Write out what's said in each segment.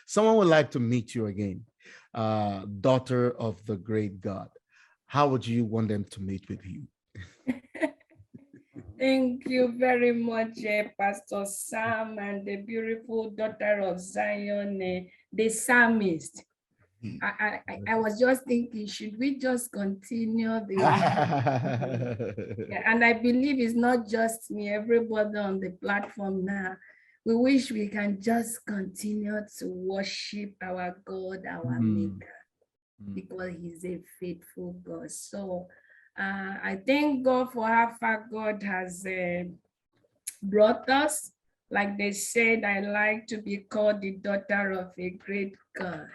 someone would like to meet you again, daughter of the great God, how would you want them to meet with you? Thank you very much, Pastor Sam, and the beautiful daughter of Zion, the psalmist. I was just thinking, should we just continue yeah, and I believe it's not just me, everybody on the platform now. We wish we can just continue to worship our God, our Maker, because He's a faithful God. So I thank God for how far God has brought us. Like they said, I like to be called the daughter of a great God.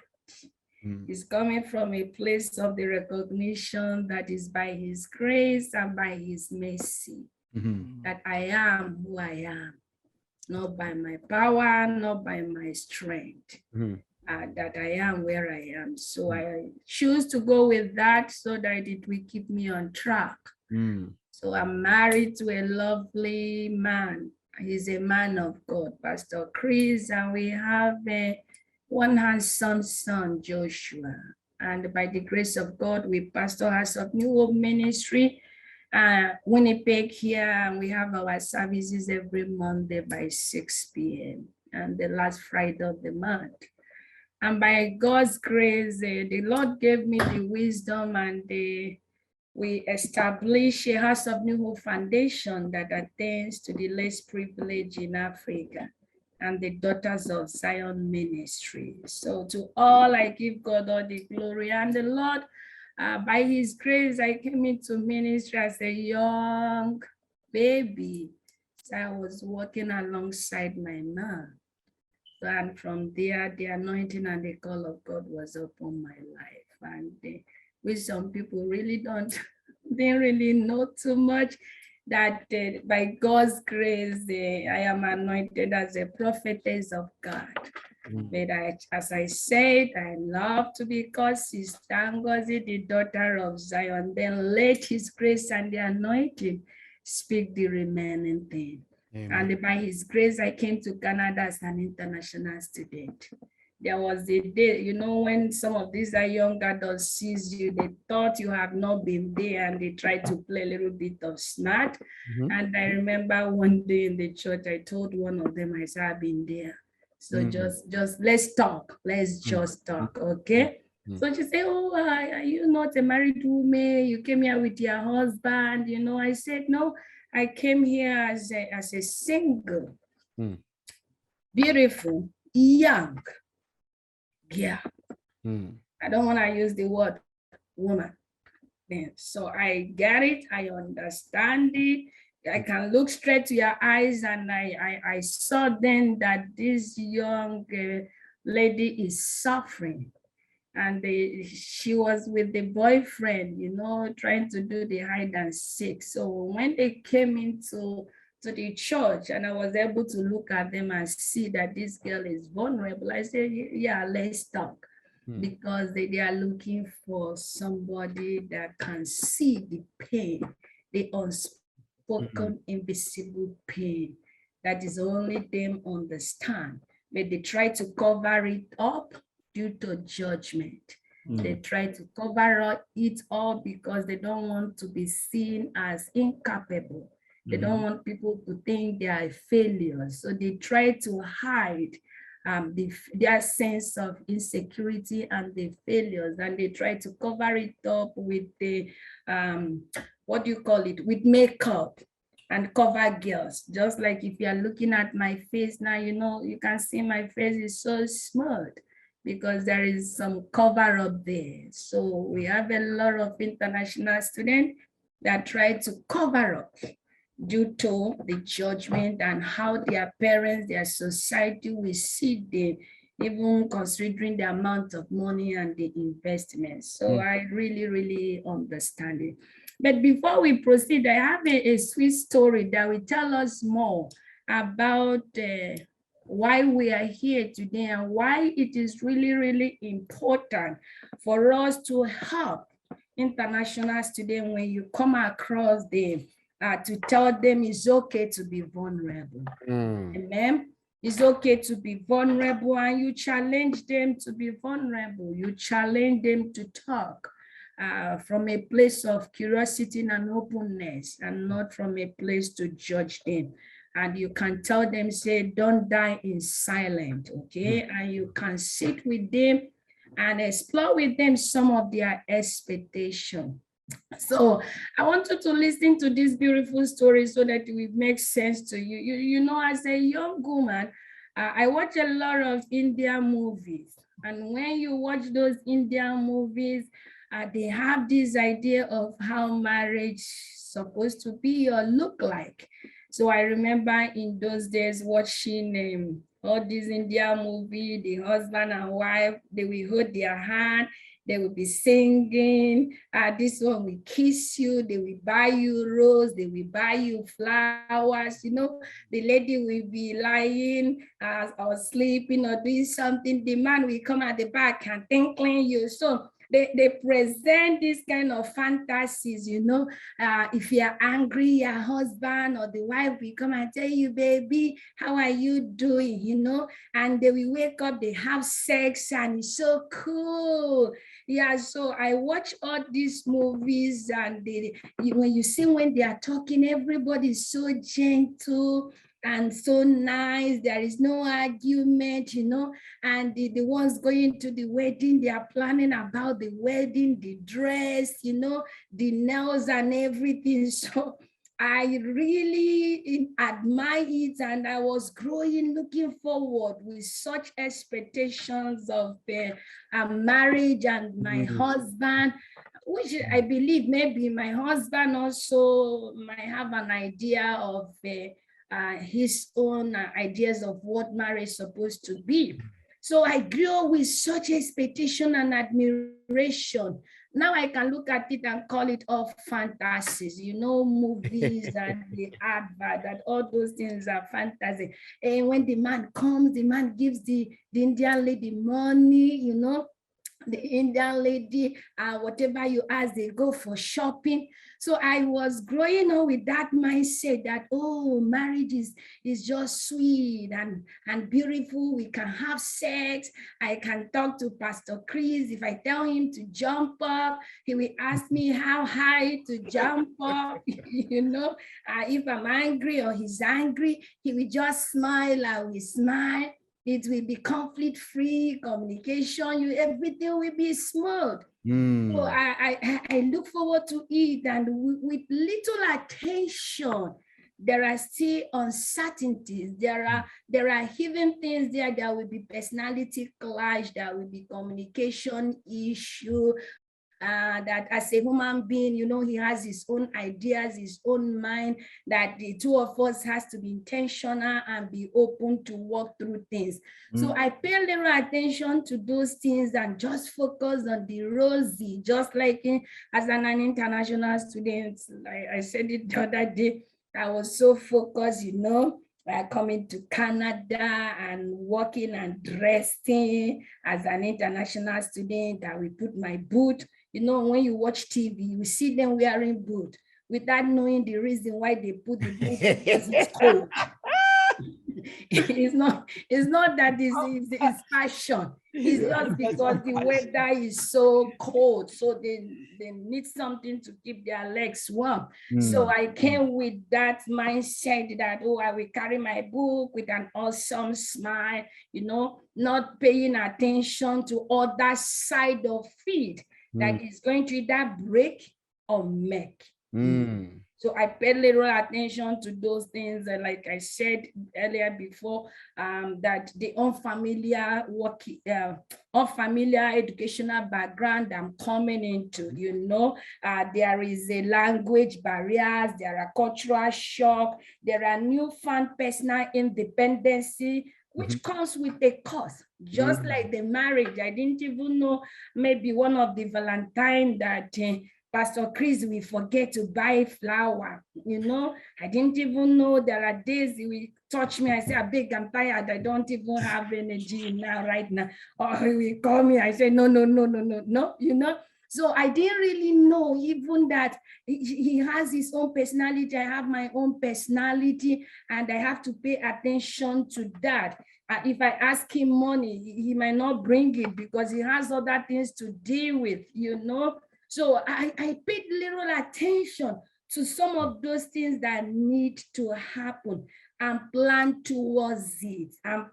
It's coming from a place of the recognition that is by His grace and by His mercy that I am who I am, not by my power, not by my strength, that I am where I am. So I choose to go with that so that it will keep me on track. So I'm married to a lovely man. He's a man of God, Pastor Chris, and we have one handsome son, Joshua. And by the grace of God, we pastor House of New Hope Ministry, Winnipeg here, and we have our services every Monday by 6 p.m. and the last Friday of the month. And by God's grace, the Lord gave me the wisdom, and we established a House of New Hope Foundation that attends to the less privileged in Africa, and the Daughters of Zion Ministry. So to all, I give God all the glory. And the Lord, by His grace, I came into ministry as a young baby. So I was walking alongside my mom. And from there, the anointing and the call of God was upon my life. And which some people really didn't really know too much, that by God's grace, I am anointed as a prophetess of God. But as I said, I love to be called Sister Ngozi, the daughter of Zion. Then let His grace and the anointing speak the remaining thing. Amen. And by His grace, I came to Canada as an international student. There was a day, you know, when some of these young adults sees you, they thought you have not been there, and they try to play a little bit of smart. And I remember one day in the church, I told one of them, I said, I've been there. So just let's talk. Let's just talk, okay? So she said, oh, are you not a married woman? You came here with your husband, you know? I said, no, I came here as a single, beautiful, young girl. I don't want to use the word woman. So I get it, I understand it. I can look straight to your eyes, and I saw then that this young lady is suffering. And she was with the boyfriend, you know, trying to do the hide and seek. So when they came into the church, and I was able to look at them and see that this girl is vulnerable, I said, yeah, let's talk. Because they are looking for somebody that can see the pain, the unspoken, invisible pain that is only them understand. But they try to cover it up due to judgment. They try to cover it up because they don't want to be seen as incapable. They don't want people to think they are failures. So they try to hide their sense of insecurity and the failures, and they try to cover it up with the, what do you call it, with makeup and cover girls. Just like if you're looking at my face now, you know, you can see my face is so smooth because there is some cover up there. So we have a lot of international students that try to cover up due to the judgment and how their parents, their society will see them, even considering the amount of money and the investment. So I really, really understand it. But before we proceed, I have a sweet story that will tell us more about why we are here today and why it is really, really important for us to help international students when you come across them, to tell them it's okay to be vulnerable. Amen. It's okay to be vulnerable, and you challenge them to be vulnerable. You challenge them to talk from a place of curiosity and openness, and not from a place to judge them. And you can tell them, say, don't die in silence, okay? And you can sit with them and explore with them some of their expectation. So I want you to listen to this beautiful story so that it will make sense to you. You know, as a young woman, I watch a lot of Indian movies. And when you watch those Indian movies, they have this idea of how marriage is supposed to be or look like. So I remember in those days watching all these Indian movie, the husband and wife, they will hold their hand, they will be singing, this one will kiss you, they will buy you rose, they will buy you flowers, you know, the lady will be lying or sleeping or doing something, the man will come at the back and tinkling you. So they present this kind of fantasies, you know. If you're angry, your husband or the wife will come and tell you, baby, how are you doing, you know? And they will wake up, they have sex, and it's so cool. Yeah, so I watch all these movies, and when you see when they are talking, everybody's so gentle and so nice. There is no argument, you know. And the ones going to the wedding, they are planning about the wedding, the dress, you know, the nails and everything. So I really admire it, and I was growing, looking forward with such expectations of marriage and my husband, which I believe maybe my husband also might have an idea of his own ideas of what marriage is supposed to be. So I grew up with such expectation and admiration. Now I can look at it and call it all fantasies, you know, movies and the advert, that all those things are fantasy. And when the man comes, the man gives the Indian lady money, you know, the Indian lady, whatever you ask, they go for shopping. So I was growing up with that mindset that, oh, marriage is just sweet and beautiful. We can have sex. I can talk to Pastor Chris. If I tell him to jump up, he will ask me how high to jump up. You know, if I'm angry or he's angry, he will just smile. I will smile. It will be conflict-free communication. Everything will be smooth. So I look forward to it, and with little attention, there are still uncertainties. There are hidden things there. There will be personality clash. There will be communication issue. That as a human being, you know, he has his own ideas, his own mind, that the two of us has to be intentional and be open to work through things. So I pay a little attention to those things and just focus on the rosy, just like as an international student, I said it the other day, I was so focused, you know, coming to Canada and working and dressing as an international student. I will put my boot. You know, when you watch TV, you see them wearing boot without knowing the reason why they put the boot, because it's cold. It's not that it's fashion. It's just because the weather is so cold, so they need something to keep their legs warm. So I came with that mindset that, oh, I will carry my book with an awesome smile, you know, not paying attention to other side of it that is going to either break or make. So I pay little attention to those things, like I said earlier before, that the unfamiliar unfamiliar educational background I'm coming into, you know, there is a language barriers, there are cultural shock, there are newfound personal independency, which comes with a cost, just like the marriage. I didn't even know, maybe one of the Valentine that Pastor Chris will forget to buy flour, you know. I didn't even know there are days he will touch me. I say, I beg, I'm tired. I don't even have energy now, right now. Or he will call me. I say, no, you know. So I didn't really know even that he has his own personality. I have my own personality, and I have to pay attention to that. If I ask him money, he might not bring it because he has other things to deal with, you know. So I paid little attention to some of those things that need to happen, and plan towards it, and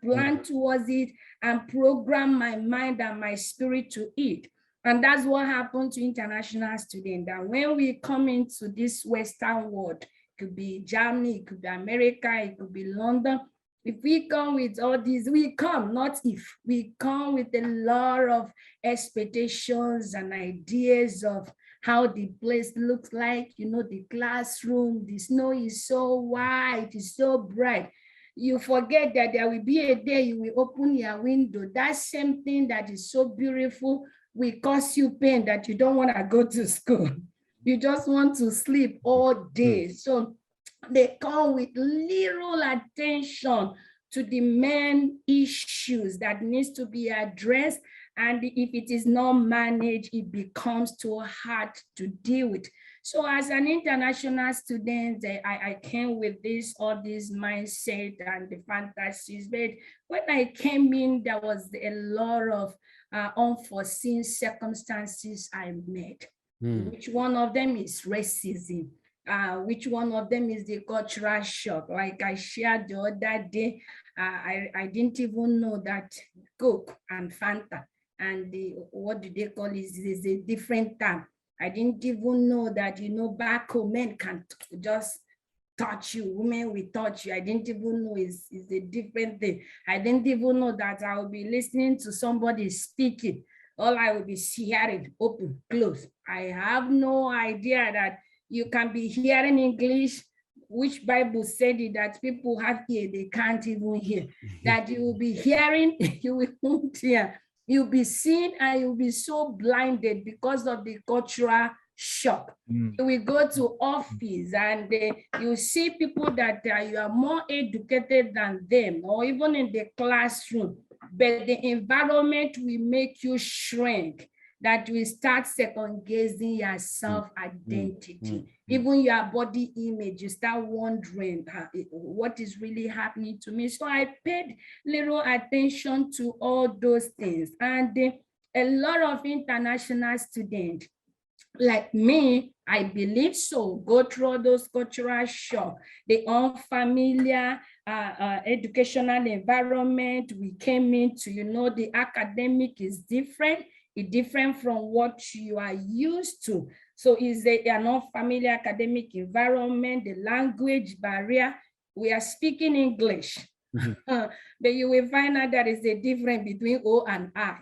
plan towards it, and program my mind and my spirit to it. And that's what happened to international students. That when we come into this Western world, it could be Germany, it could be America, it could be London. If we come with all these, we come, not if, we come with a lot of expectations and ideas of how the place looks like, you know, the classroom, the snow is so white, it's so bright. You forget that there will be a day you will open your window. That same thing that is so beautiful will cause you pain that you don't want to go to school. You just want to sleep all day. So they come with little attention to the main issues that needs to be addressed. And if it is not managed, it becomes too hard to deal with. So as an international student, I came with all this mindset and the fantasies. But when I came in, there was a lot of unforeseen circumstances I met. Which one of them is racism? Which one of them is the cultural shock? Like I shared the other day, I didn't even know that Coke and Fanta and what do they call it is a different term. I didn't even know that, you know, back home men can just touch you, women will touch you. I didn't even know is a different thing. I didn't even know that I will be listening to somebody speaking. All I will be hearing, open, close. I have no idea that you can be hearing English, which Bible said it, that people have ear, they can't even hear. That you will be hearing, you won't hear. You'll be seeing, and you'll be so blinded because of the cultural shock. You will go to office and you see people that you are more educated than them, or even in the classroom, but the environment will make you shrink, that will start second-guessing your self-identity. Even your body image, you start wondering what is really happening to me. So I paid little attention to all those things. And a lot of international students, like me, I believe so, go through those cultural shock, the unfamiliar educational environment we came into. You know, the academic is different. It's different from what you are used to. So it's an unfamiliar academic environment, the language barrier. We are speaking English. But you will find out there is a difference between O and I.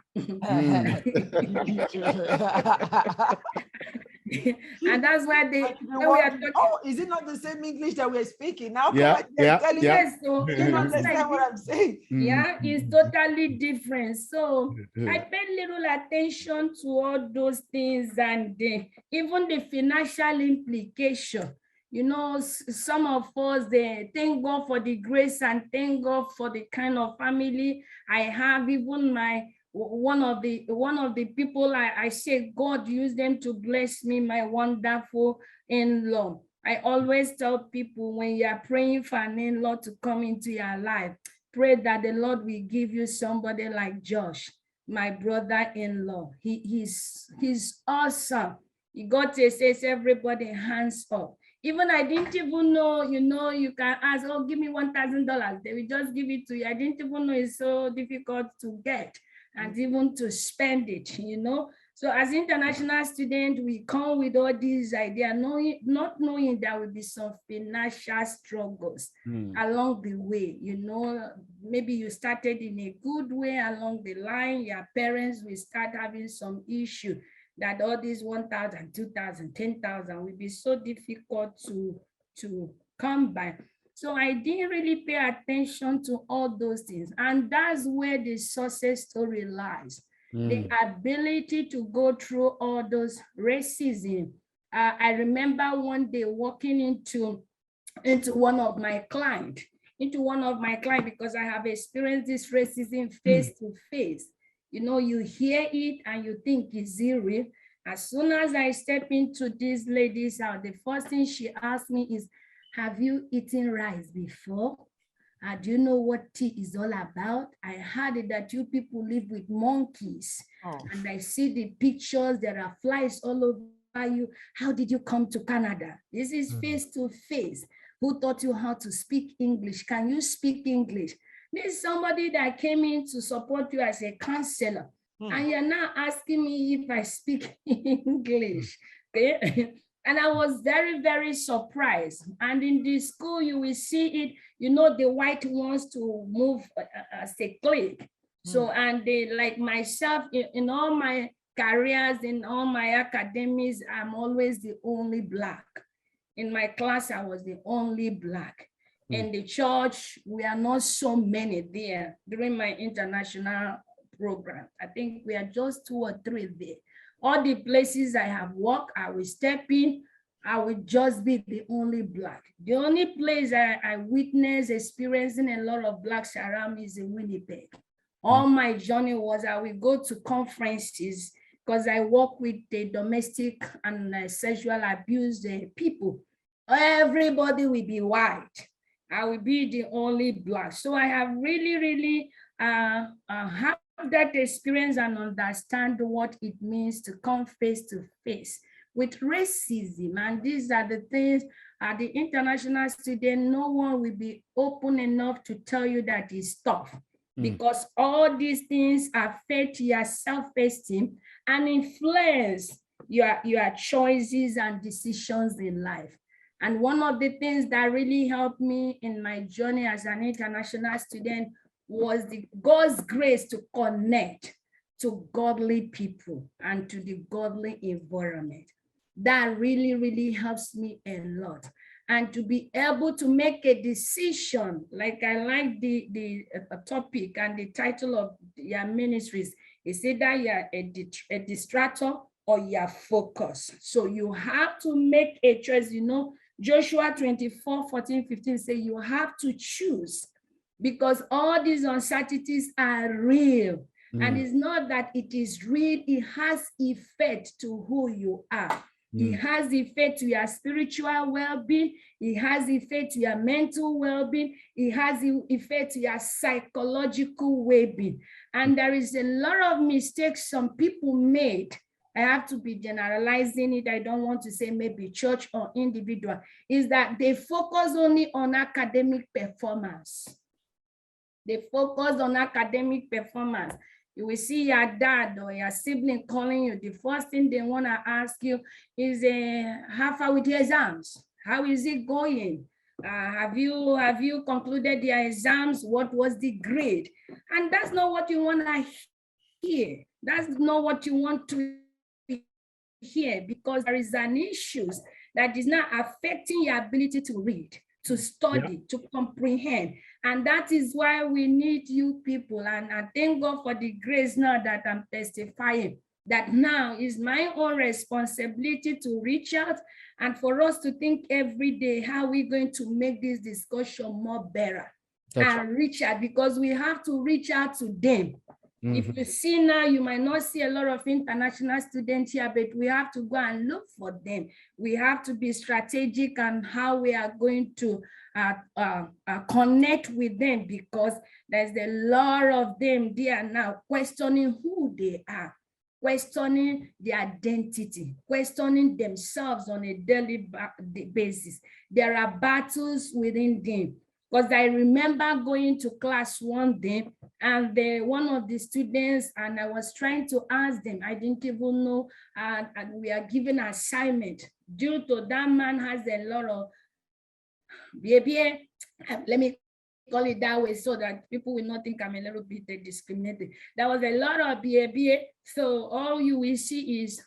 And that's why we are talking. Oh, is it not the same English that we're speaking now? Yes, so you don't understand what I'm saying. Yeah, it's totally different. So I paid little attention to all those things, and even the financial implication. You know, some of us, they thank God for the grace and thank God for the kind of family I have. Even one of the people I say God used them to bless me, my wonderful in-law. I always tell people, when you are praying for an in-law to come into your life, pray that the Lord will give you somebody like Josh, my brother-in-law. He's awesome. He got to say, everybody hands up. Even I didn't even know, you know, you can ask, oh, give me $1,000. They will just give it to you. I didn't even know it's so difficult to get and even to spend it, you know. So as international students, we come with all these ideas, not knowing there will be some financial struggles along the way. You know, maybe you started in a good way along the line, your parents will start having some issue, that all these 1,000, 2,000, 10,000 will be so difficult to come by. So I didn't really pay attention to all those things. And that's where the success story lies. The ability to go through all those racism. I remember one day walking into one of my clients, because I have experienced this racism face to face. You know, you hear it and you think, is it real? As soon as I step into this lady's house, the first thing she asked me is, have you eaten rice before? Do you know what tea is all about? I heard it that you people live with monkeys. Oh. And I see the pictures, there are flies all over you. How did you come to Canada? This is face to face. Who taught you how to speak English? Can you speak English? This is somebody that came in to support you as a counselor. And you're now asking me if I speak English. Okay? And I was very, very surprised. And in the school, you will see it, you know, the white ones to move as a clique. So, and they, like myself, in all my careers, in all my academics, I'm always the only Black. In my class, I was the only Black. In the church, we are not so many there during my international program. I think we are just 2 or 3 there. All the places I have worked, I will step in, I will just be the only Black. The only place I witnessed experiencing a lot of Blacks around me is in Winnipeg. All my journey was I will go to conferences because I work with the domestic and sexual abuse people. Everybody will be white. I will be the only Black. So I have really had that experience and understand what it means to come face to face with racism. And these are the things at the international student, no one will be open enough to tell you that it's tough, because all these things affect your self-esteem and influence your choices and decisions in life. And one of the things that really helped me in my journey as an international student was God's grace to connect to godly people and to the godly environment. That really helps me a lot. And to be able to make a decision, like I like the topic and the title of your ministries, is either you're a distractor or you're focused. So you have to make a choice. You know, Joshua 24:14-15 say you have to choose, because all these uncertainties are real. And it's not that it is real, it has effect to who you are. It has effect to your spiritual well-being. It has effect to your mental well-being. It has effect to your psychological well-being. And there is a lot of mistakes some people made. I have to be generalizing it. I don't want to say maybe church or individual, is that they focus only on academic performance. They focus on academic performance. You will see your dad or your sibling calling you. The first thing they want to ask you is, how far with your exams? How is it going? Have you concluded your exams? What was the grade? And that's not what you want to hear. That's not what you want to hear, because there is an issue that is not affecting your ability to read, to study, to comprehend. And that is why we need you people. And I thank God for the grace now that I'm testifying, that now is my own responsibility to reach out and for us to think every day, how we're going to make this discussion more better. And reach out, because we have to reach out to them. If you see now, you might not see a lot of international students here, but we have to go and look for them. We have to be strategic on how we are going to connect with them, because there's a lot of them there now questioning who they are, questioning their identity, questioning themselves on a daily basis. There are battles within them. Because I remember going to class one day, and one of the students, and I was trying to ask them, I didn't even know, and we are given an assignment. Due to that man has a lot of behavior, let me call it that way so that people will not think I'm a little bit discriminated. There was a lot of behavior, so all you will see is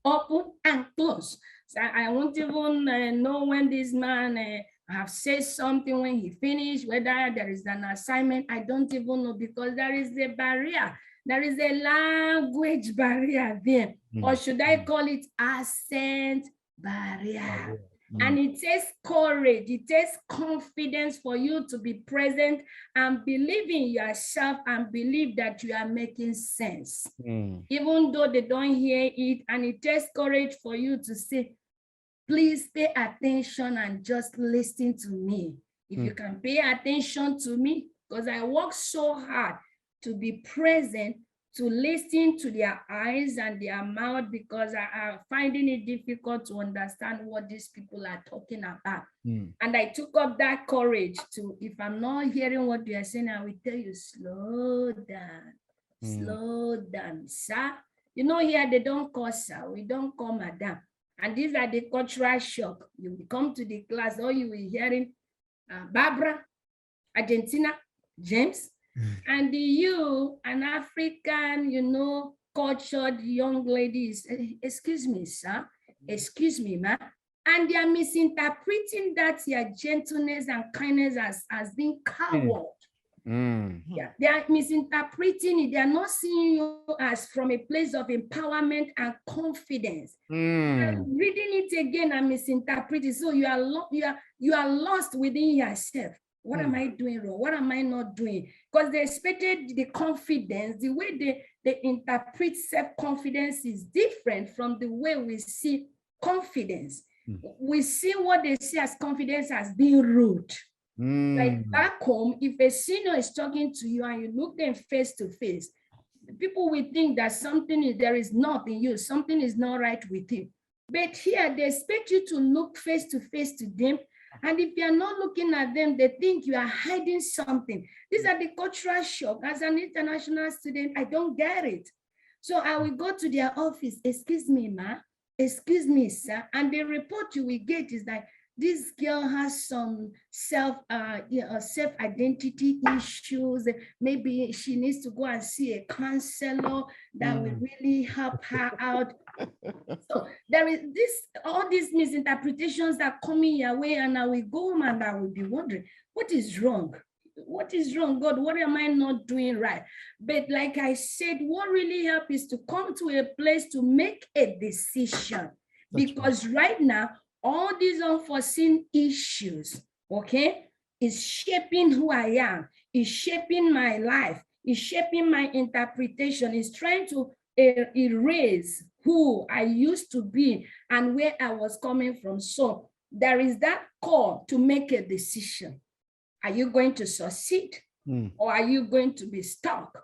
open and close. So I won't even know when this man have said something, when he finished, whether there is an assignment. I don't even know, because there is a barrier. There is a language barrier there. Or should I call it accent barrier? And it takes courage, it takes confidence for you to be present and believe in yourself and believe that you are making sense. Even though they don't hear it, and it takes courage for you to say, please pay attention and just listen to me. If you can pay attention to me, because I work so hard to be present, to listen to their eyes and their mouth, because I am finding it difficult to understand what these people are talking about. And I took up that courage to, if I'm not hearing what you are saying, I will tell you, slow down, sir. You know, here they don't call sir, we don't call madam. And these are the cultural shock. You will come to the class, all you will hearing, Barbara, Argentina, James, and you, an African, you know, cultured young ladies, excuse me, sir, excuse me, ma, and they are misinterpreting that your gentleness and kindness as being coward. Yeah, they are misinterpreting it. They are not seeing you as from a place of empowerment and confidence. And reading it again and misinterpreting, so you are lost within yourself. What am I doing wrong? What am I not doing? Because they expected the confidence, the way they interpret self-confidence is different from the way we see confidence. We see what they see as confidence as being rude. Like back home, if a senior is talking to you and you look them face to face, people will think that there is not in you, something is not right with you. But here, they expect you to look face to them. And if you are not looking at them, they think you are hiding something. These are the cultural shock. As an international student, I don't get it. So I will go to their office, excuse me, ma, excuse me, sir. And the report you will get is that this girl has some self-identity issues. Maybe she needs to go and see a counselor that will really help her out. So there is all these misinterpretations that are coming your way, and I will go home and I will be wondering, what is wrong? What is wrong, God? What am I not doing right? But like I said, what really helps is to come to a place to make a decision. Because right now, all these unforeseen issues, okay, is shaping who I am, is shaping my life, is shaping my interpretation, is trying to erase who I used to be and where I was coming from. So there is that call to make a decision. Are you going to succeed or are you going to be stuck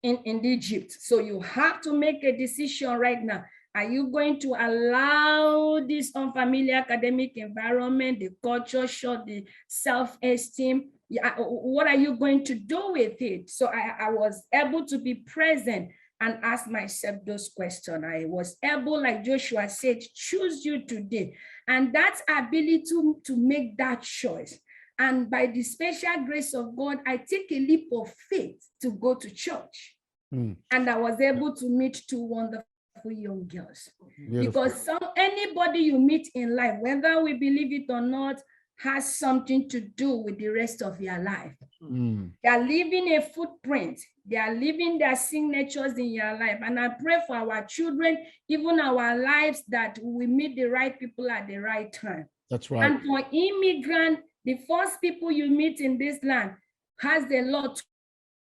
in Egypt? So you have to make a decision right now. Are you going to allow this unfamiliar academic environment, the culture shock, the self-esteem? What are you going to do with it? So I was able to be present and ask myself those questions. I was able, like Joshua said, choose you today. And that ability to make that choice. And by the special grace of God, I take a leap of faith to go to church. And I was able to meet two wonderful young girls. Beautiful. Because anybody you meet in life, whether we believe it or not, has something to do with the rest of your life. They are leaving a footprint. They are leaving their signatures in your life. And I pray for our children, even our lives, that we meet the right people at the right time. That's right. And for immigrants, the first people you meet in this land has a lot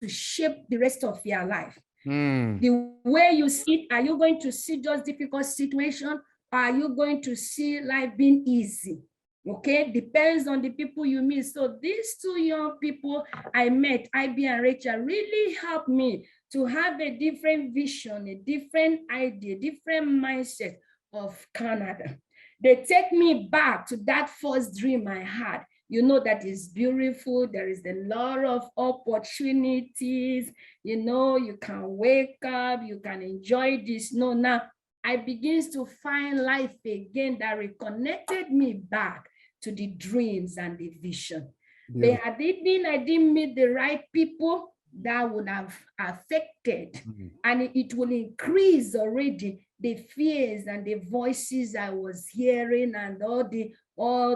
to shape the rest of your life. The way you see it, are you going to see just difficult situation? Or are you going to see life being easy? Okay, depends on the people you meet. So these two young people I met, IB and Rachel, really helped me to have a different vision, a different idea, different mindset of Canada. They take me back to that first dream I had. You know, that is beautiful. There is a lot of opportunities. You know, you can wake up, you can enjoy this. No, now I begin to find life again that reconnected me back to the dreams and the vision. But had it been I didn't meet the right people, that would have affected, and it will increase already the fears and the voices I was hearing and all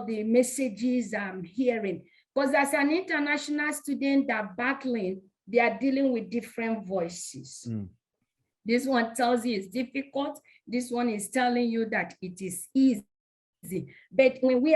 the messages I'm hearing. Because as an international student that are battling, they are dealing with different voices. This one tells you it's difficult. This one is telling you that it is easy. But when we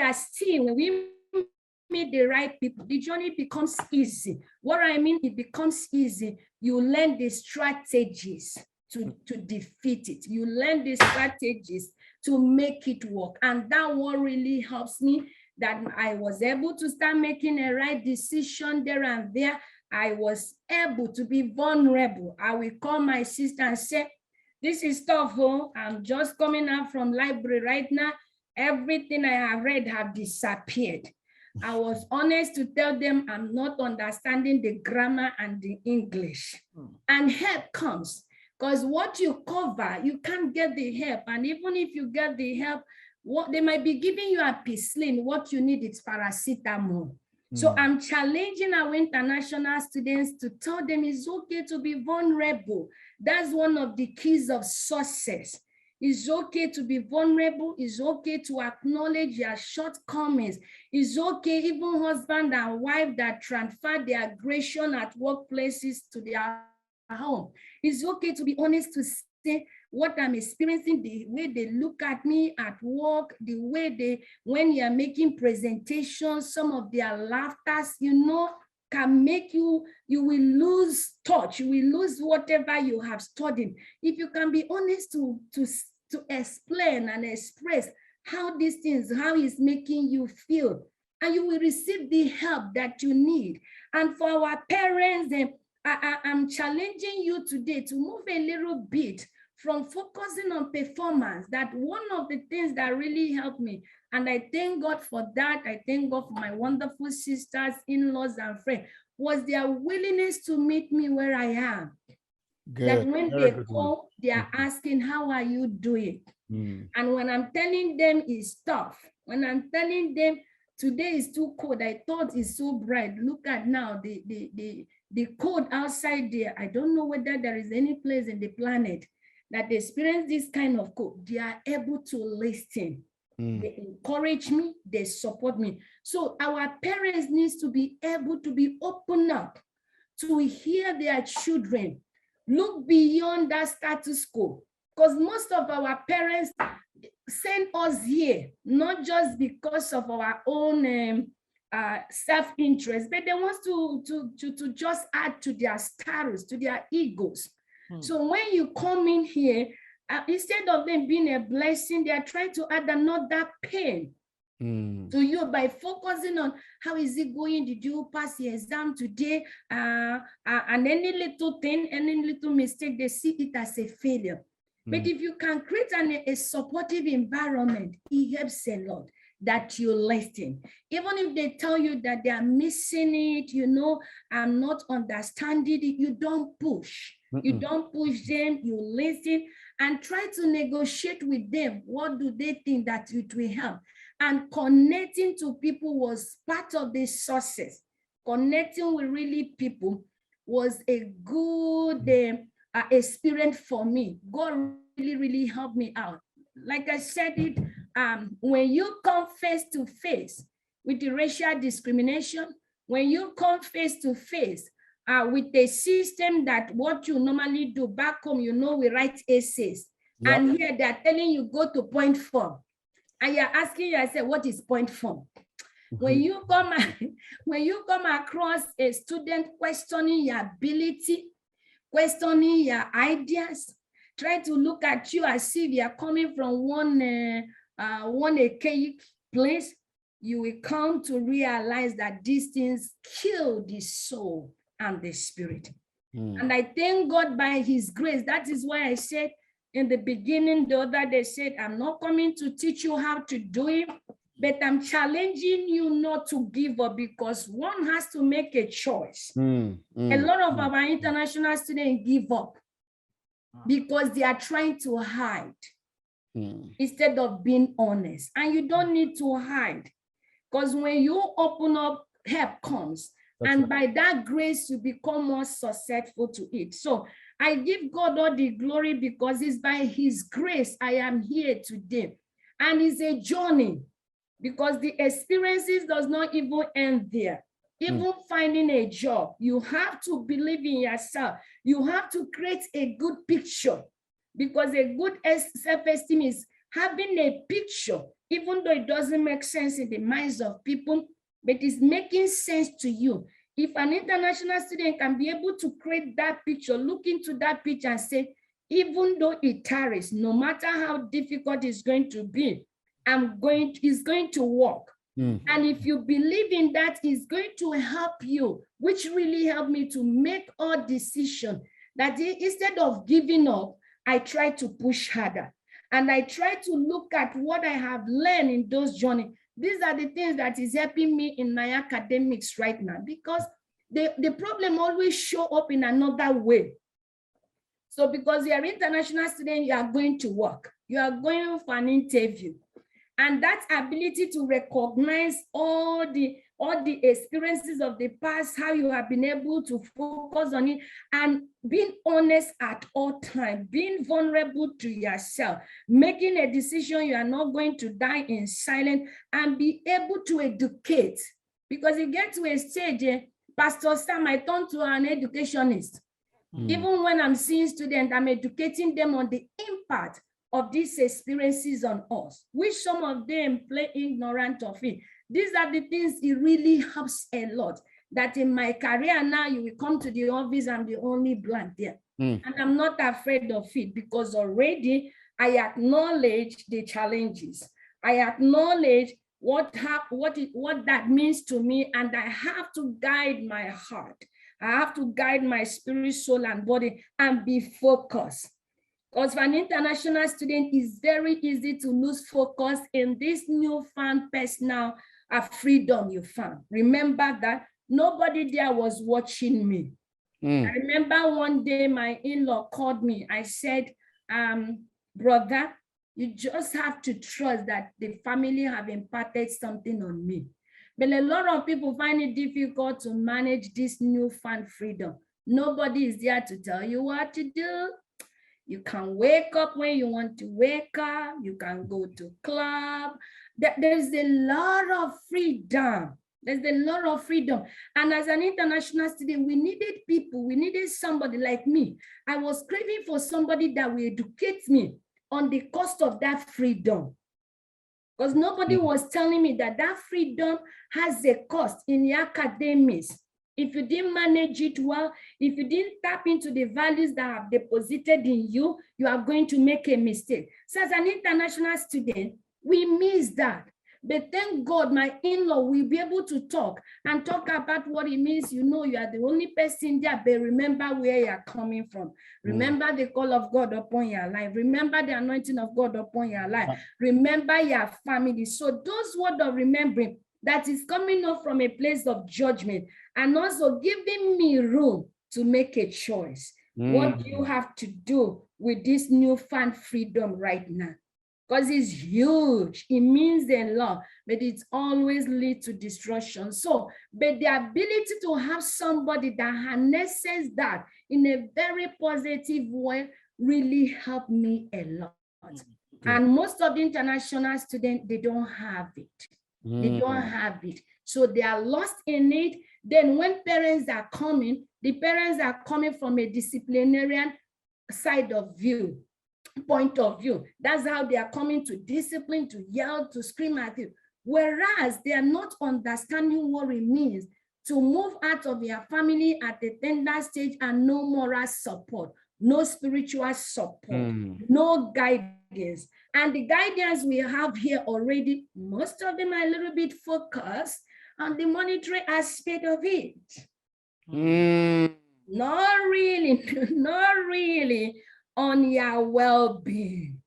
meet the right people, the journey becomes easy. What I mean, it becomes easy. You learn the strategies to defeat it. You learn the strategies to make it work. And that one really helps me, that I was able to start making a right decision there and there. I was able to be vulnerable. I will call my sister and say, this is tough, oh, I'm just coming out from library right now. Everything I have read have disappeared. I was honest to tell them I'm not understanding the grammar and the English. And help comes, because what you cover, you can't get the help. And even if you get the help, what they might be giving you a penicillin, what you need is paracetamol. So I'm challenging our international students to tell them it's okay to be vulnerable. That's one of the keys of success. It's okay to be vulnerable. It's okay to acknowledge your shortcomings. It's okay, even husband and wife that transfer their aggression at workplaces to their home. It's okay to be honest to say what I'm experiencing, the way they look at me at work, the way when you're making presentations, some of their laughters, can make you will lose touch, you will lose whatever you have studied. If you can be honest to explain and express how these things, how it's making you feel, and you will receive the help that you need. And for our parents, I'm challenging you today to move a little bit from focusing on performance. That one of the things that really helped me, and I thank God for that, I thank God for my wonderful sisters, in-laws, and friends, was their willingness to meet me where I am. Good. That when they call, they are asking, how are you doing? And when I'm telling them it's tough, when I'm telling them today is too cold, I thought it's so bright, look at now, the cold outside there, I don't know whether there is any place in the planet that they experience this kind of cold. They are able to listen. They encourage me, they support me. So our parents need to be able to be open up to hear their children, look beyond that status quo. Because most of our parents send us here, not just because of our own self-interest, but they want to just add to their status, to their egos. So when you come in here, instead of them being a blessing, they are trying to add another pain to you by focusing on how is it going? Did you pass the exam today? And any little thing, any little mistake, they see it as a failure. But if you can create a supportive environment, it helps a lot that you listen. Even if they tell you that they are missing it, I'm not understanding it, you don't push. You don't push them, you listen and try to negotiate with them. What do they think that it will help? And connecting to people was part of this success. Connecting with really people was a good experience for me. God really, really helped me out. Like I said it, when you come face to face with the racial discrimination, when you come face to face with a system that what you normally do back home, we write essays. Yep. And here they're telling you go to point form. And you're asking yourself, what is point form? When you come across a student questioning your ability, questioning your ideas, try to look at you as if you're coming from one archaic place, you will come to realize that these things kill the soul and the spirit. And I thank God by his grace. That is why I said in the beginning, the other day said, I'm not coming to teach you how to do it, but I'm challenging you not to give up, because one has to make a choice. A lot of our international students give up because they are trying to hide instead of being honest. And you don't need to hide, because when you open up, help comes. And by that grace, you become more successful to it. So I give God all the glory, because it's by his grace I am here today. And it's a journey, because the experiences does not even end there. Even finding a job, you have to believe in yourself. You have to create a good picture, because a good self-esteem is having a picture, even though it doesn't make sense in the minds of people, but it's making sense to you. If an international student can be able to create that picture, look into that picture and say, even though it tarries, no matter how difficult it's going to be, it's going to work. And if you believe in that, it's going to help you, which really helped me to make a decision that instead of giving up, I try to push harder. And I try to look at what I have learned in those journeys. These are the things that is helping me in my academics right now, because the problem always show up in another way. So because you're an international student, you are going to work, you are going for an interview. And that ability to recognize all the experiences of the past, how you have been able to focus on it, and being honest at all times, being vulnerable to yourself, making a decision you are not going to die in silence, and be able to educate. Because you get to a stage, Pastor Sam, I turn to an educationist. Even when I'm seeing students, I'm educating them on the impact of these experiences on us, which some of them play ignorant of it. These are the things it really helps a lot. That in my career now, you will come to the office, I'm the only black there. And I'm not afraid of it, because already I acknowledge the challenges. I acknowledge what that means to me, and I have to guide my heart. I have to guide my spirit, soul, and body, and be focused. Because for an international student, it's very easy to lose focus in this newfound personal freedom you found. Remember that nobody there was watching me. I remember one day my in-law called me. I said, brother, you just have to trust that the family have imparted something on me. But a lot of people find it difficult to manage this newfound freedom. Nobody is there to tell you what to do. You can wake up when you want to wake up. You can go to club. There's a lot of freedom. There's a lot of freedom. And as an international student, we needed people. We needed somebody like me. I was craving for somebody that will educate me on the cost of that freedom. Because nobody was telling me that that freedom has a cost in the academics. If you didn't manage it well, if you didn't tap into the values that have deposited in you, you are going to make a mistake. So as an international student, we miss that. But thank God, my in-law will be able to talk about what it means. You know, you are the only person there, but remember where you are coming from. Remember the call of God upon your life. Remember the anointing of God upon your life. Remember your family. So those words of remembering, that is coming up from a place of judgment, and also giving me room to make a choice. What do you have to do with this newfound freedom right now? Because it's huge, it means a lot, but it always leads to destruction. So, but the ability to have somebody that harnesses that in a very positive way really helped me a lot. And most of the international students, they don't have it. They don't have it. So they are lost in it. Then when parents are coming, the parents are coming from a disciplinarian point of view. That's how they are coming to discipline, to yell, to scream at you. Whereas they are not understanding what it means to move out of your family at the tender stage and no moral support, no spiritual support, no guidance. And the guidance we have here already, most of them are a little bit focused on the monetary aspect of it. Not really on your well-being.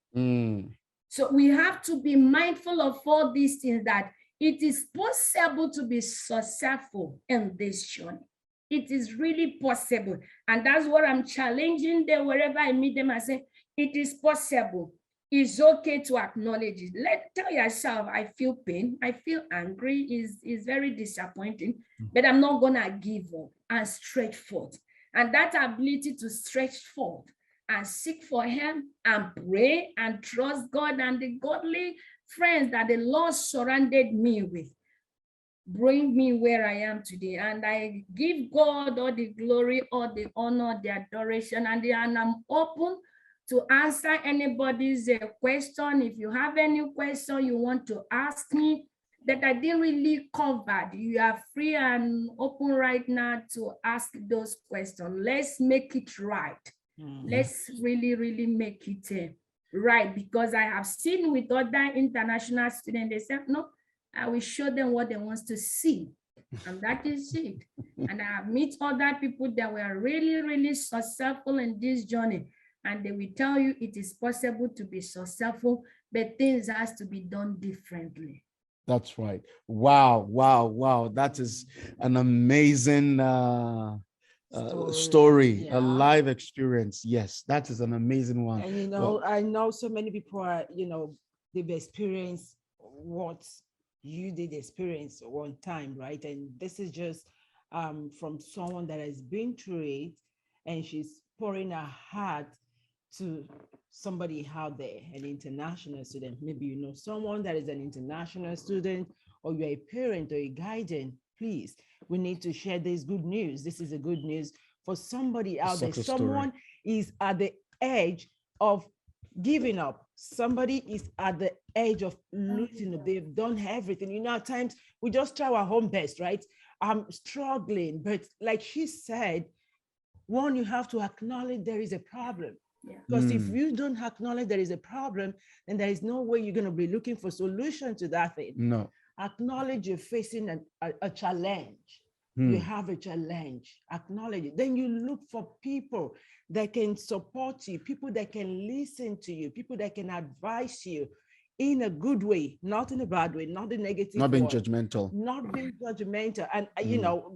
So we have to be mindful of all these things, that it is possible to be successful in this journey. It is really possible. And that's what I'm challenging them wherever I meet them. I say, it is possible. It's okay to acknowledge it. Tell yourself, I feel pain, I feel angry, is very disappointing, but I'm not gonna give up and stretch forth. And that ability to stretch forth and seek for him and pray and trust God and the godly friends that the Lord surrounded me with, bring me where I am today. And I give God all the glory, all the honor, the adoration, and I'm open to answer anybody's question. If you have any question you want to ask me that I didn't really cover, you are free and open right now to ask those questions. Let's make it right. Let's really, really make it right, because I have seen with other international students, they said, no, I will show them what they want to see. And that is it. And I have met other people that were really, really successful in this journey. And they will tell you it is possible to be successful, but things has to be done differently. That's right. Wow, wow, wow. That is an amazing story, a live experience. Yes, that is an amazing one. And Well, I know so many people are, they've experienced what you did experience one time, right? And this is just from someone that has been through it, and she's pouring her heart to somebody out there, an international student. Maybe you know someone that is an international student, or you're a parent or a guardian. Please, we need to share this good news. This is a good news for somebody out there. Someone is at the edge of giving up. Somebody is at the edge of losing. They've done everything. At times we just try our home best, right? I'm struggling, but like she said, one, you have to acknowledge there is a problem. Because if you don't acknowledge there is a problem, then there is no way you're going to be looking for solution to that thing. No. Acknowledge you're facing a challenge. You have a challenge. Acknowledge it. Then you look for people that can support you, people that can listen to you, people that can advise you in a good way, not in a bad way, not a negative way. Not being judgmental. Not being judgmental. And,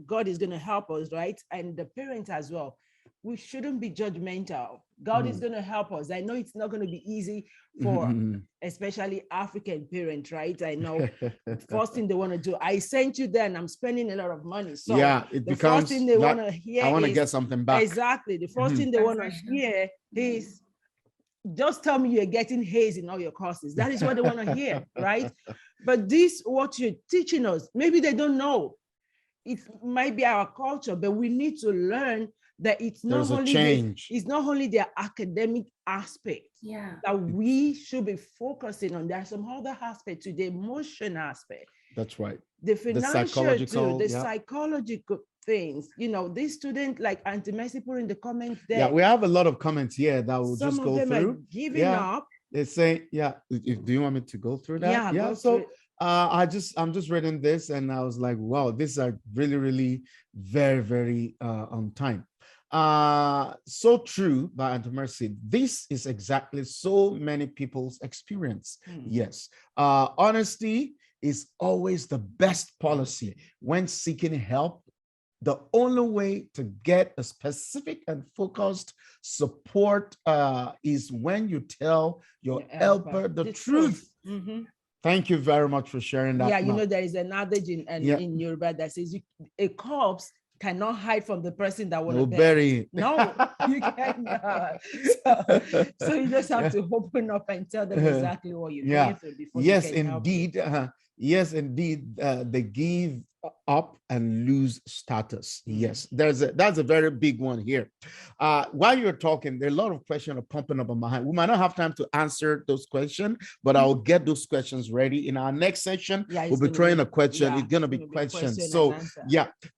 God is going to help us, right? And the parents as well. We shouldn't be judgmental. God is going to help us. I know it's not going to be easy for especially African parents, right? I know first thing they want to do, I sent you there and I'm spending a lot of money. So yeah, it the becomes first thing they want to hear I want to get something back. Exactly. The first thing they want to hear is, just tell me you're getting A's in all your courses. That is what they want to hear, right? But this, what you're teaching us, maybe they don't know. It might be our culture, but we need to learn that it's not only their academic aspect that we should be focusing on. There are some other aspects to the emotion aspect. That's right. The financial too, the psychological things. This student, like Auntie Mercy put in the comments there. Yeah, we have a lot of comments here that will just go through. Are giving up. They say, do you want me to go through that? Yeah. So I'm just reading this and I was like, wow, these are really, really very, very on time. So true by Auntie Mercy. This is exactly so many people's experience. Yes. Honesty is always the best policy when seeking help. The only way to get a specific and focused support is when you tell your helper the truth. Thank you very much for sharing that. Yeah, there is an adage in Yoruba that says a corpse cannot hide from the person that want to bury. No, you cannot. So you just have to open up and tell them exactly what you're going through before you can indeed. Yes, indeed. They give up and lose status. Yes, that's a very big one here. While you're talking, there are a lot of questions are pumping up on my hand. We might not have time to answer those questions, but I'll get those questions ready in our next section. We'll be throwing a question. It's going to be questions. So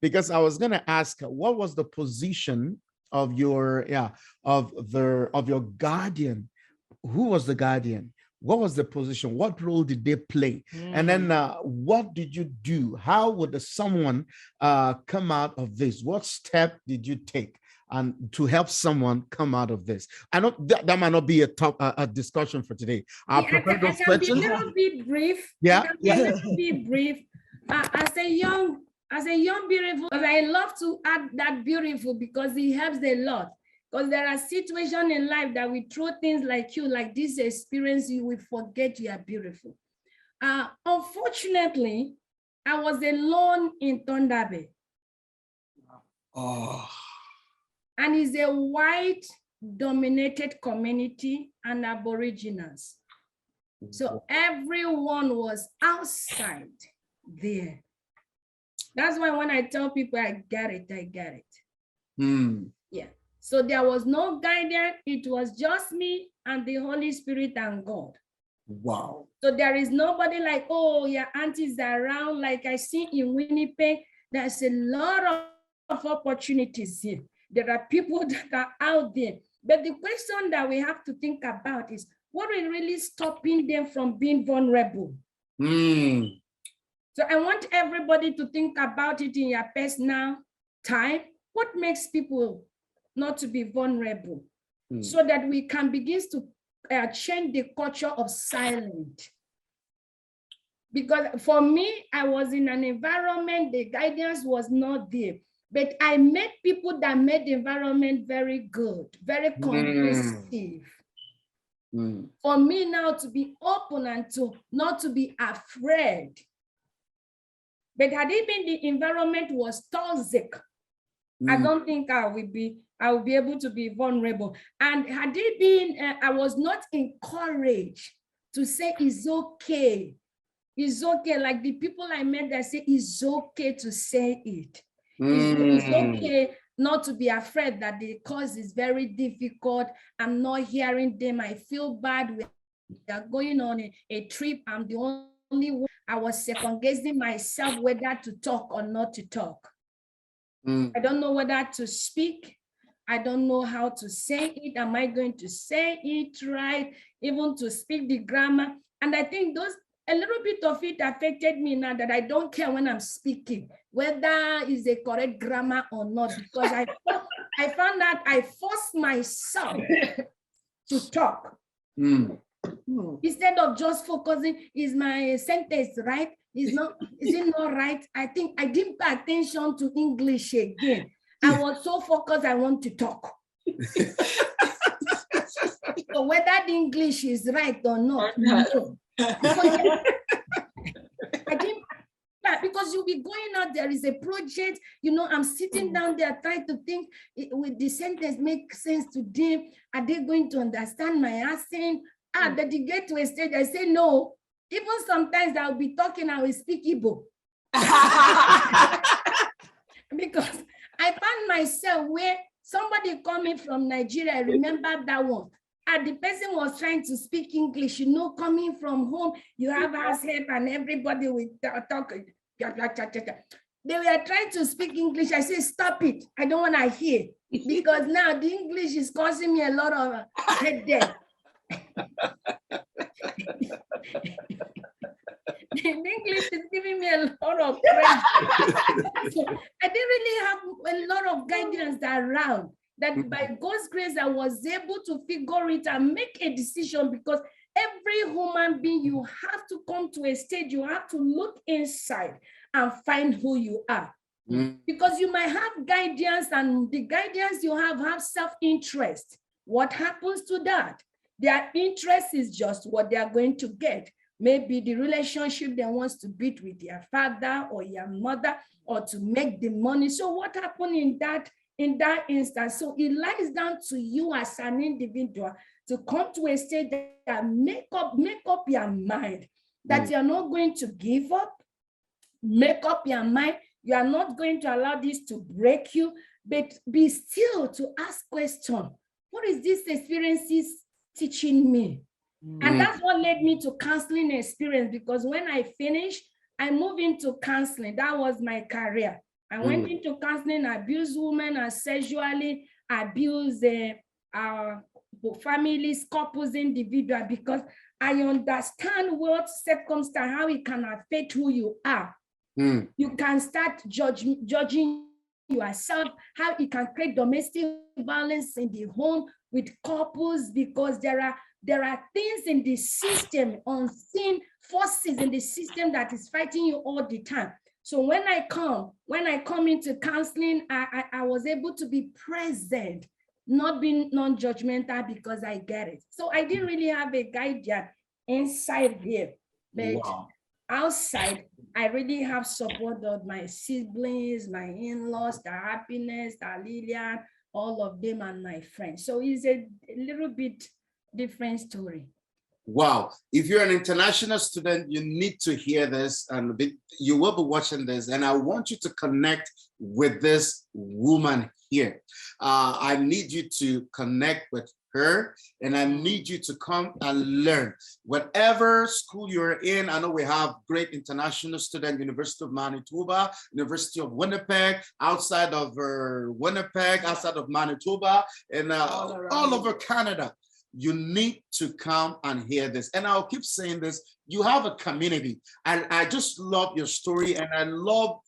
because I was going to ask, what was the position of your guardian? Who was the guardian? What was the position? What role did they play? And then what did you do? How would someone come out of this? What step did you take and to help someone come out of this? I know that might not be a discussion for today. I'll prepare those questions. Be a little bit brief. Be brief. As a young beautiful, I love to add that beautiful because it helps a lot. Because there are situations in life that we throw things like this experience, you will forget you are beautiful. Unfortunately, I was alone in Thunder Bay. And it's a white-dominated community and Aboriginals. So everyone was outside there. That's why when I tell people I get it, I get it. Yeah. So there was no guidance. It was just me and the Holy Spirit and God. Wow. So there is nobody like, oh, your aunties are around. Like I see in Winnipeg, there's a lot of opportunities here. There are people that are out there. But the question that we have to think about is, what is really stopping them from being vulnerable? So I want everybody to think about it in your personal time. What makes people not to be vulnerable? So that we can begin to change the culture of silence. Because for me, I was in an environment, the guidance was not there. But I met people that made the environment very good, very conducive. For me now to be open and to not to be afraid. But had it been the environment was toxic, I don't think I will be able to be vulnerable. And had it been, I was not encouraged to say it's okay. It's okay. Like the people I met that say it's okay to say it. It's okay not to be afraid that the cause is very difficult. I'm not hearing them. I feel bad. We are going on a trip. I'm the only one. I was second guessing myself whether to talk or not to talk. I don't know whether to speak. I don't know how to say it. Am I going to say it right? Even to speak the grammar. And I think a little bit of it affected me now that I don't care when I'm speaking, whether it's a correct grammar or not, because I found that I forced myself to talk. Instead of just focusing, is my sentence right? Is it not right? I think I didn't pay attention to English again. I was so focused, I want to talk. So whether the English is right or not, no. I didn't, because you'll be going out, there is a project, I'm sitting down there trying to think, will the sentence make sense to them? Are they going to understand my accent? That they get to a stage, I say no. Even sometimes I'll be talking, I will speak Igbo. Because I found myself where somebody coming from Nigeria, I remember that one. And the person was trying to speak English, coming from home, you have house help and everybody will talk. They were trying to speak English. I said, stop it. I don't want to hear. Because now the English is causing me a lot of headache. The English is giving me a lot of pressure. So I didn't really have a lot of guidance around. That by God's grace, I was able to figure it and make a decision, because every human being, you have to come to a stage, you have to look inside and find who you are. Because you might have guidance, and the guidance you have self-interest. What happens to that? Their interest is just what they are going to get. Maybe the relationship they want to build with their father or your mother, or to make the money. So what happened in that instance? So it lies down to you as an individual to come to a state that make up your mind that you're not going to give up. Make up your mind. You are not going to allow this to break you, but be still to ask questions. What is this experiences teaching me? And that's what led me to counseling experience, because when I finished, I moved into counseling. That was my career. I went into counseling, abused women and sexually abused families, couples, individuals, because I understand what circumstance, how it can affect who you are. You can start judging yourself, how it can create domestic violence in the home with couples, because there are things in the system, unseen forces in the system that is fighting you all the time. So when I come into counseling, I was able to be present, not being non-judgmental, because I get it. So I didn't really have a guidance inside here, but outside, I really have support of my siblings, my in-laws, the Happiness, the Lillian, all of them, and my friends. So it's a little bit different story. Wow. If you're an international student, you need to hear this, and you will be watching this. And I want you to connect with this woman here. I need you to connect with her, and I need you to come and learn. Whatever school you're in, I know we have great international students, University of Manitoba, University of Winnipeg, outside of Winnipeg, outside of Manitoba, and all over Canada. You need to come and hear this. And I'll keep saying this. You have a community. And I just love your story. And I love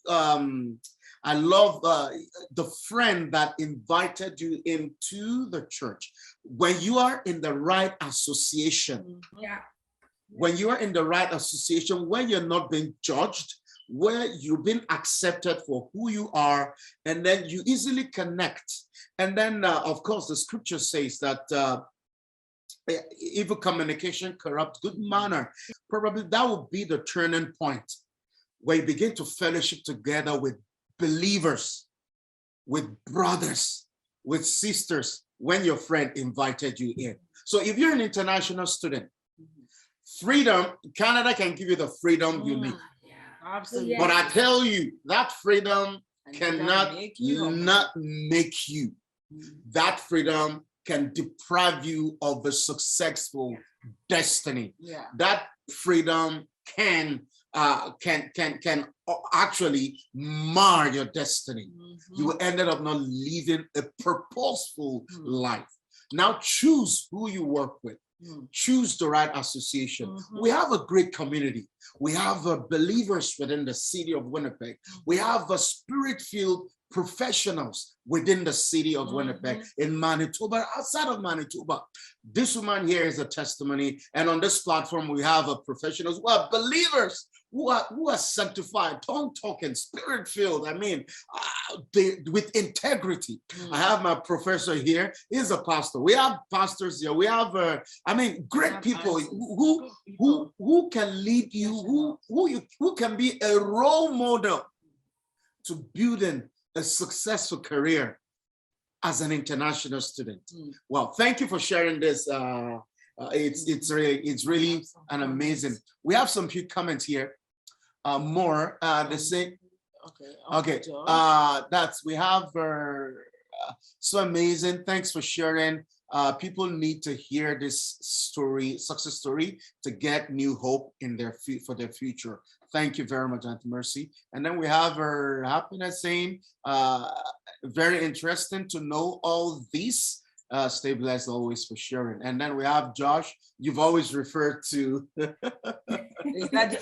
the friend that invited you into the church. When you are in the right association, when you are in the right association, where you're not being judged, where you've been accepted for who you are, and then you easily connect. And then, of course, the scripture says that evil communication corrupt good manner. Probably that will be the turning point where you begin to fellowship together with believers, with brothers, with sisters, when your friend invited you in. So if you're an international student, freedom, Canada can give you the freedom you need. Absolutely. But I tell you, that freedom cannot not make you. That freedom can deprive you of a successful destiny. That freedom can actually mar your destiny. You will end up not living a purposeful life. Now choose who you work with. Choose the right association. We have a great community. We have believers within the city of Winnipeg. We have a spirit-filled professionals within the city of Winnipeg, in Manitoba, outside of Manitoba. This woman here is a testimony. And on this platform, we have professionals who are believers, who are sanctified, tongue-talking, spirit-filled. I mean, with integrity. I have my professor here. He's a pastor. We have pastors here. We have, great people who can lead you, who can be a role model to building a successful career as an international student. Well, thank you for sharing this. It's really an amazing. We have some few comments here. More they say. Okay. We have so amazing. Thanks for sharing. People need to hear this story, success story, to get new hope in for their future. Thank you very much, Auntie Mercy. And then we have her happiness saying, very interesting to know all these. Stay blessed always for sharing. And then we have Josh. You've always referred to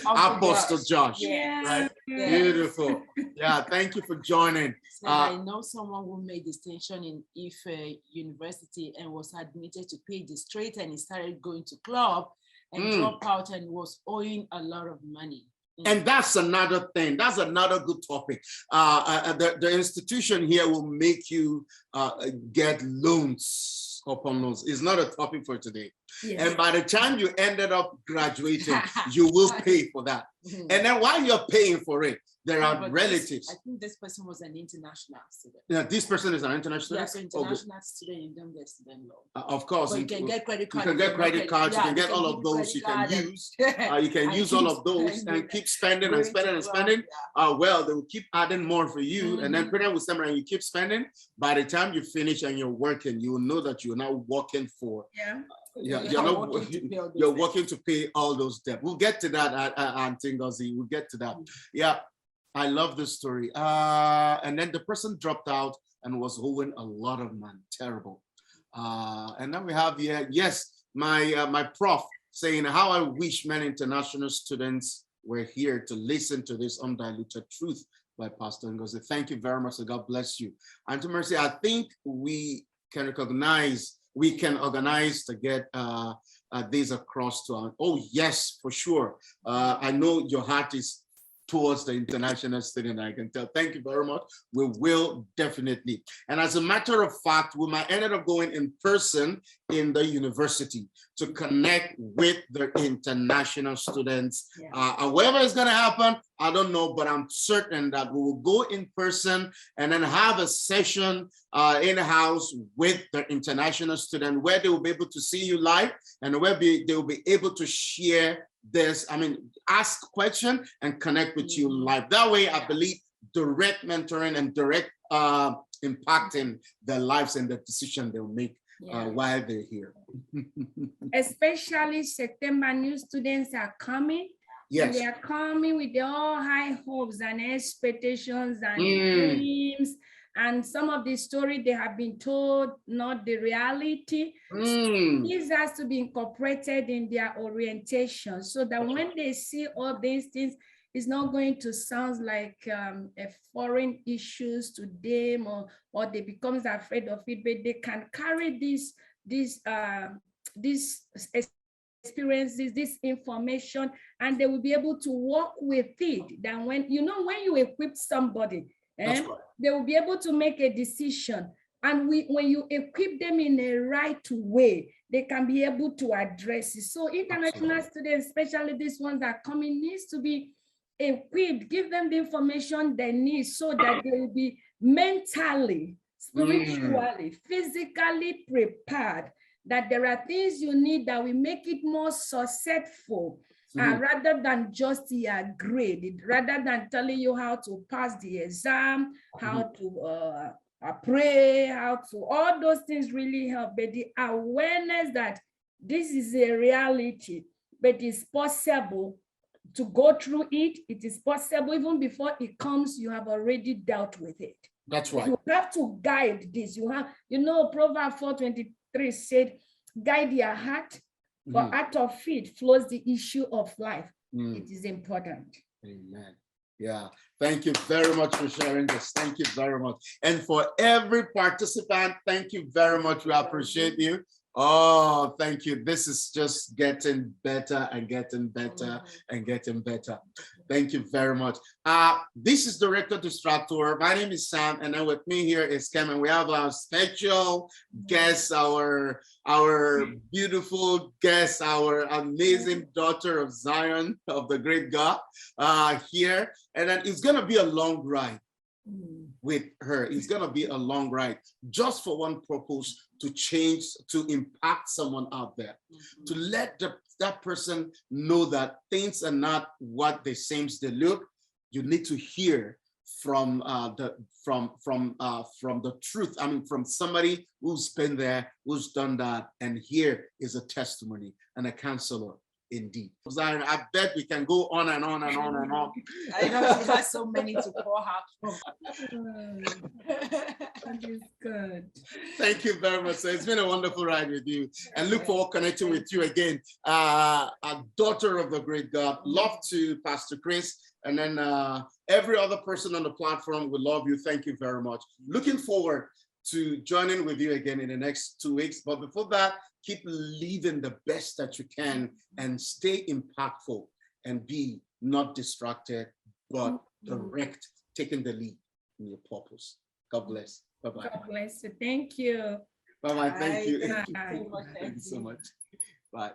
Apostle Josh. Right? Beautiful. Yeah, thank you for joining. So I know someone who made distinction in Ife University and was admitted to pay the straight, and he started going to club and dropped out and was owing a lot of money. And that's another thing. That's another good topic. The institution here will make you get loans upon loans. It's not a topic for today. And by the time you ended up graduating, you will pay for that. And then while you're paying for it, there are relatives. I think this person was an international student. Yeah, this person is an international student. Yes, international student, you don't get student loan. Of course, but you can get credit cards. You can get credit cards. You can get all of those. You can use. You can use all of those and keep spending and spending and spending. Well, they will keep adding more for you, and then pretend with summer, and you keep spending. By the time you finish and you're working, you will know that you're now working for. You're working to pay all those debts. We'll get to that, Auntie Ngozi. We'll get to that. Yeah. I love this story. And then the person dropped out and was owing a lot of money. Terrible. And then we have here, yes, my prof saying how I wish many international students were here to listen to this undiluted truth by Pastor Ngozi. Thank you very much. God bless you. And to Mercy, I think we can organize to get these across to our, oh yes, for sure. I know your heart is towards the international student, I can tell. Thank you very much. We will definitely. And as a matter of fact, we might end up going in person in the university to connect with the international students. However it's going to happen, I don't know, but I'm certain that we will go in person and then have a session in-house with the international student where they will be able to see you live and where they will be able to share this, ask question and connect with you live. That way, I believe direct mentoring and direct impacting their lives and the decision they'll make while they're here. Especially September, new students are coming. Yes. And they are coming with their all high hopes and expectations and dreams. And some of the story they have been told, not the reality. This has to be incorporated in their orientation so that when they see all these things, it's not going to sound like a foreign issues to them or they becomes afraid of it, but they can carry these experiences, this information, and they will be able to work with it. Then when you equip somebody, they will be able to make a decision. And when you equip them in a right way, they can be able to address it. So international students, especially these ones that are coming, needs to be equipped, give them the information they need so that they will be mentally, spiritually, physically prepared, that there are things you need that will make it more successful. Rather than just your grade, rather than telling you how to pass the exam, how to pray, how to, all those things really help. But the awareness that this is a reality, but it's possible to go through it. It is possible even before it comes, you have already dealt with it. That's right. You have to guide this. You have, Proverbs 4:23 said, guide your heart, for out of it flows the issue of life. It is important. Amen. Yeah. Thank you very much for sharing this. Thank you very much. And for every participant, thank you very much. We appreciate you. Oh, thank you. This is just getting better and getting better and getting better. Thank you very much. This is Director Distractor. My name is Sam, and then with me here is Kemi. We have our special guest, our beautiful guest, our amazing daughter of Zion, of the great God, here. And then it's going to be a long ride with her. It's going to be a long ride just for one purpose: to change, to impact someone out there, to let that person know that things are not what they seem they look. You need to hear from the truth. From somebody who's been there, who's done that, and here is a testimony and a counselor. Indeed. I bet we can go on and on and on and on. I know she has so many to pour out from. That is good. Thank you very much. So it's been a wonderful ride with you, and look forward to connecting with you again. A daughter of the great God. Love to Pastor Chris, and then every other person on the platform. We love you. Thank you very much. Looking forward to joining with you again in the next 2 weeks. But before that, keep living the best that you can and stay impactful and be not distracted, but direct, taking the lead in your purpose. God bless. Bye-bye. God bless you. Thank you. Bye-bye. Thank you. Bye. Thank you so much. Bye.